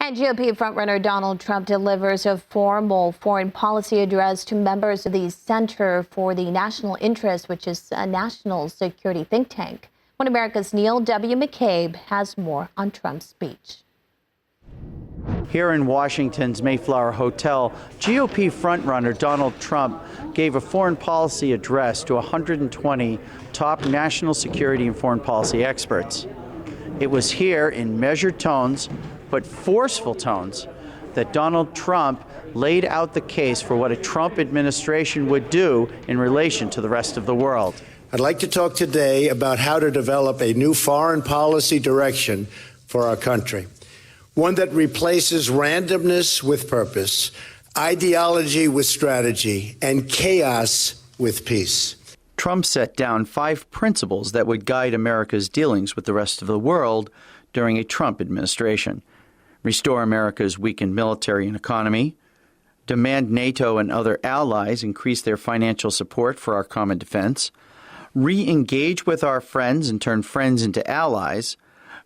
And GOP frontrunner Donald Trump delivers a formal foreign policy address to members of the Center for the National Interest, which is a national security think tank. One America's Neil W. McCabe has more on Trump's speech. Here in Washington's Mayflower Hotel, GOP frontrunner Donald Trump gave a foreign policy address to 120 top national security and foreign policy experts. It was here in measured tones, but forceful tones, that Donald Trump laid out the case for what a Trump administration would do in relation to the rest of the world. I'd like to talk today about how to develop a new foreign policy direction for our country. One that replaces randomness with purpose, ideology with strategy, and chaos with peace. Trump set down 5 principles that would guide America's dealings with the rest of the world during a Trump administration. Restore America's weakened military and economy, demand NATO and other allies increase their financial support for our common defense, re-engage with our friends and turn friends into allies,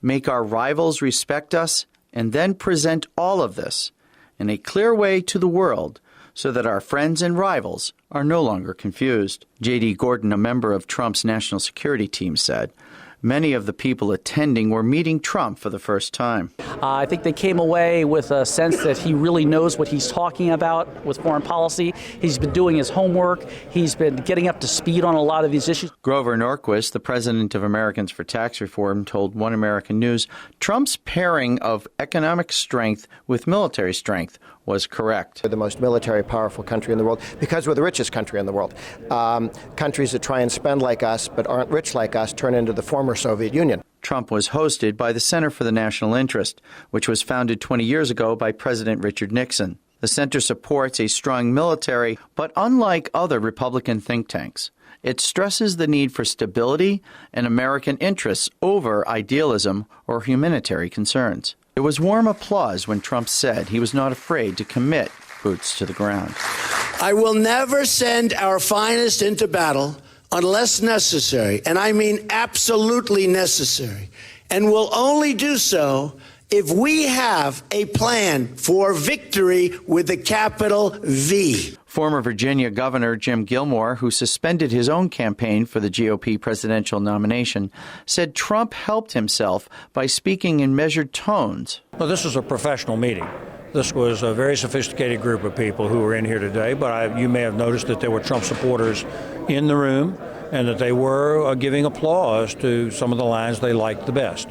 make our rivals respect us, and then present all of this in a clear way to the world so that our friends and rivals are no longer confused. J.D. Gordon, a member of Trump's national security team, said, many of the people attending were meeting Trump for the first time. I think they came away with a sense that he really knows what he's talking about with foreign policy. He's been doing his homework. He's been getting up to speed on a lot of these issues. Grover Norquist, the president of Americans for Tax Reform, told One American News Trump's pairing of economic strength with military strength was correct. We're the most military powerful country in the world because we're the richest country in the world. Countries that try and spend like us but aren't rich like us turn into the former Soviet Union. Trump was hosted by the Center for the National Interest, which was founded 20 years ago by President Richard Nixon. The center supports a strong military, but unlike other Republican think tanks, it stresses the need for stability and American interests over idealism or humanitarian concerns. There was warm applause when Trump said he was not afraid to commit boots to the ground. I will never send our finest into battle unless necessary, and I mean absolutely necessary, and will only do so if we have a plan for victory with a capital V. Former Virginia Governor Jim Gilmore, who suspended his own campaign for the GOP presidential nomination, said Trump helped himself by speaking in measured tones. Well, this was a professional meeting. This was a very sophisticated group of people who were in here today, but you may have noticed that there were Trump supporters in the room and that they were giving applause to some of the lines they liked the best.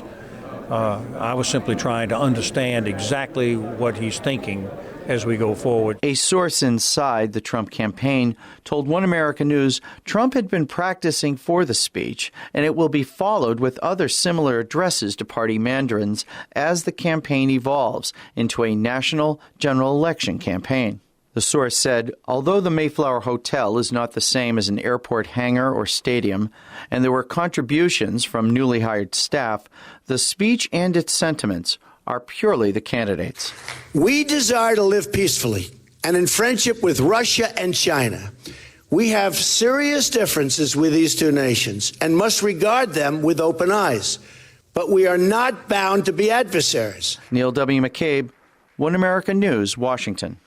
I was simply trying to understand exactly what he's thinking as we go forward. A source inside the Trump campaign told One American News Trump had been practicing for the speech, and it will be followed with other similar addresses to party mandarins as the campaign evolves into a national general election campaign. The source said, although the Mayflower Hotel is not the same as an airport hangar or stadium, and there were contributions from newly hired staff, the speech and its sentiments are purely the candidates. We desire to live peacefully and in friendship with Russia and China. We have serious differences with these two nations and must regard them with open eyes. But we are not bound to be adversaries. Neil W. McCabe, One American News, Washington.